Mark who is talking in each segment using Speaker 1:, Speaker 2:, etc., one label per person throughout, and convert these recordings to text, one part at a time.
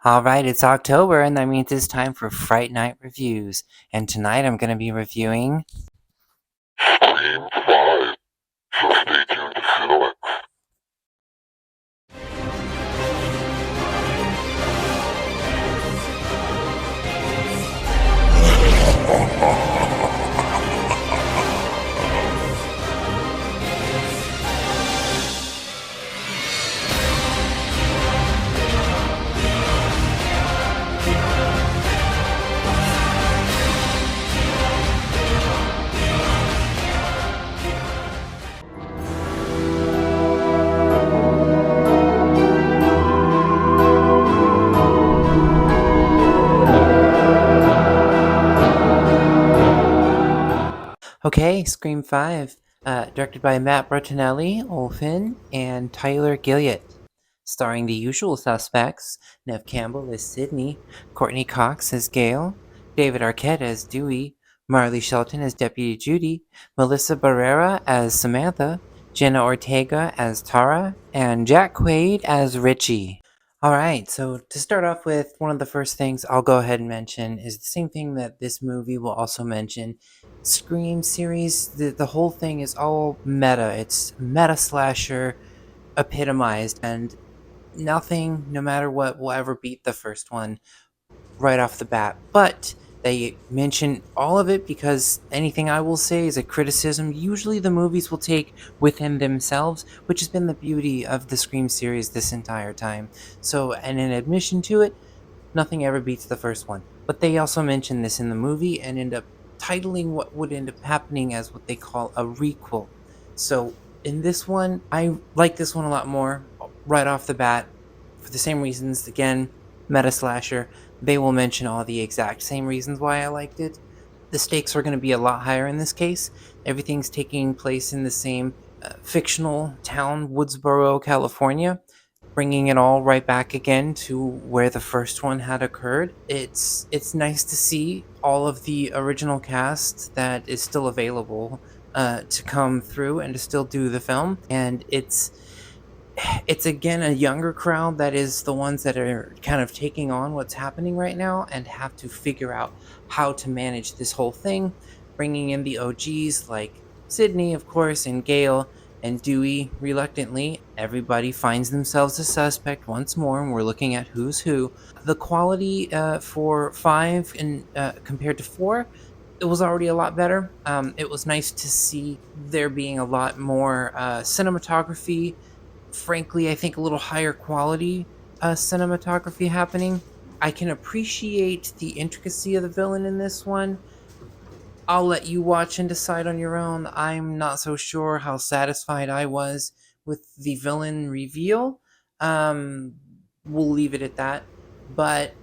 Speaker 1: All right, it's October, and that means it's time for Fright Night Reviews. And tonight I'm going to be reviewing.
Speaker 2: Scream 5, so stay tuned to CineLex.
Speaker 1: Okay, Scream 5, directed by Matt Bettinelli-Olpin and Tyler Gillett. Starring the usual suspects: Nev Campbell as Sydney, Courtney Cox as Gail, David Arquette as Dewey, Marley Shelton as Deputy Judy, Melissa Barrera as Samantha, Jenna Ortega as Tara, and Jack Quaid as Richie. All right, so to start off with, one of the first things I'll go ahead and mention is the same thing that this movie will also mention. Scream series, the whole thing is all meta. It's meta slasher epitomized, and nothing, no matter what, will ever beat the first one right off the bat. But they mention all of it because anything I will say is a criticism usually the movies will take within themselves, which has been the beauty of the Scream series this entire time. So, and in admission to it, nothing ever beats the first one. But they also mention this in the movie and end up titling what would end up happening as what they call a requel. So in this one, I like this one a lot more right off the bat for the same reasons. Again, meta slasher. They will mention all the exact same reasons why I liked it. The stakes are going to be a lot higher in this case. Everything's taking place in the same fictional town, Woodsboro, California, bringing it all right back again to where the first one had occurred. It's nice to see all of the original cast that is still available to come through and to still do the film, and it's again a younger crowd that is the ones that are kind of taking on what's happening right now and have to figure out how to manage this whole thing, bringing in the OGs like Sydney, of course, and Gail and Dewey. Reluctantly, everybody finds themselves a suspect once more, and we're looking at who's who. The quality for 5 and compared to 4, it was already a lot better. It was nice to see there being a lot more cinematography. Frankly, I think a little higher quality cinematography happening. I can appreciate the intricacy of the villain in this one. I'll let you watch and decide on your own. I'm not so sure how satisfied I was with the villain reveal. Um, we'll leave it at that. But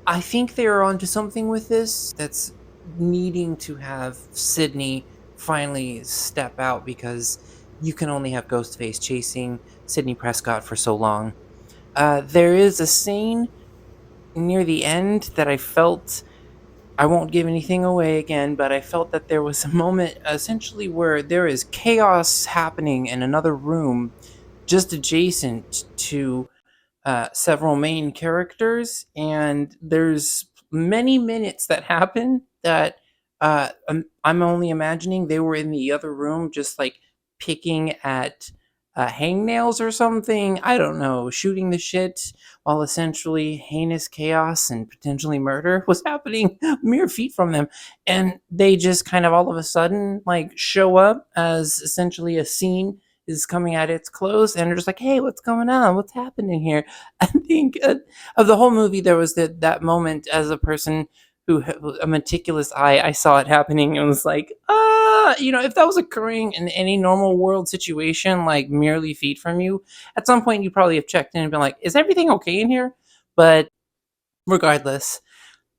Speaker 1: I think they're onto something with this that's needing to have Sydney finally step out because you can only have Ghostface chasing Sidney Prescott for so long. There is a scene near the end that I felt, I won't give anything away again, but I felt that there was a moment essentially where there is chaos happening in another room just adjacent to several main characters, and there's many minutes that happen that I'm only imagining they were in the other room just like picking at hangnails or something. I don't know, shooting the shit while essentially heinous chaos and potentially murder was happening mere feet from them. And they just kind of all of a sudden like show up as essentially a scene is coming at its close, and they're just like, hey, what's going on? What's happening here? I think of the whole movie, there was that moment as a person who had a meticulous eye, I saw it happening and was like, if that was occurring in any normal world situation, like merely feet from you, at some point you probably have checked in and been like, is everything okay in here? But regardless,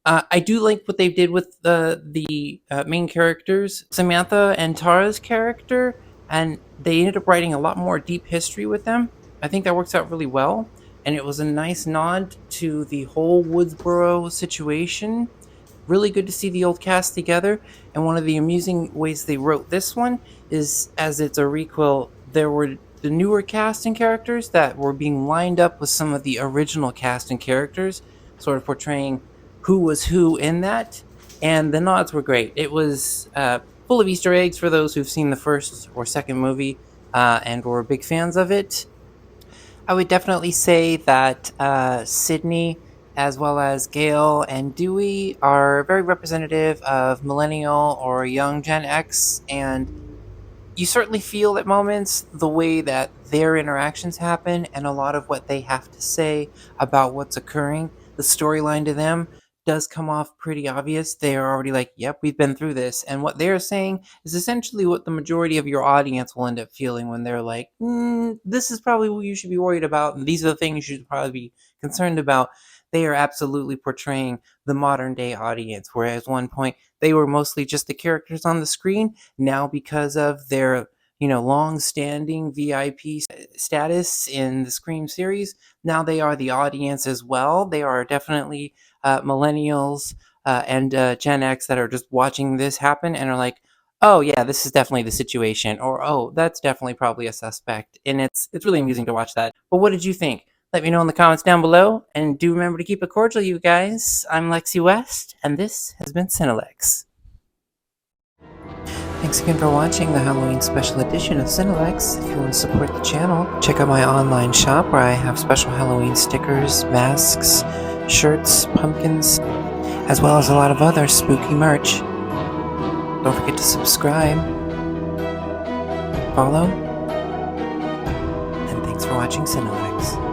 Speaker 1: I do like what they did with the main characters, Samantha and Tara's character, and they ended up writing a lot more deep history with them. I think that works out really well, and it was a nice nod to the whole Woodsboro situation. Really good to see the old cast together, and one of the amusing ways they wrote this one is, as it's a requel, there were the newer cast and characters that were being lined up with some of the original cast and characters, sort of portraying who was who in that. And the nods were great. It was full of Easter eggs for those who've seen the first or second movie and were big fans of it. I would definitely say that Sydney, as well as Gail and Dewey, are very representative of millennial or young Gen X, and you certainly feel at moments the way that their interactions happen and a lot of what they have to say about what's occurring. The storyline to them does come off pretty obvious. They are already like, yep, we've been through this. And what they're saying is essentially what the majority of your audience will end up feeling when they're like, this is probably what you should be worried about. And these are the things you should probably be concerned about. They are absolutely portraying the modern day audience. Whereas one point they were mostly just the characters on the screen. Now, because of their long-standing VIP status in the Scream series, now they are the audience as well. They are definitely millennials and Gen X that are just watching this happen and are like, "Oh yeah, this is definitely the situation," or "Oh, that's definitely probably a suspect." And it's really amusing to watch that. But what did you think? Let me know in the comments down below, and do remember to keep it cordial, you guys. I'm Lexi West, and this has been CineLex. Thanks again for watching the Halloween special edition of CineLex. If you want to support the channel, check out my online shop where I have special Halloween stickers, masks, shirts, pumpkins, as well as a lot of other spooky merch. Don't forget to subscribe, follow, and thanks for watching CineLex.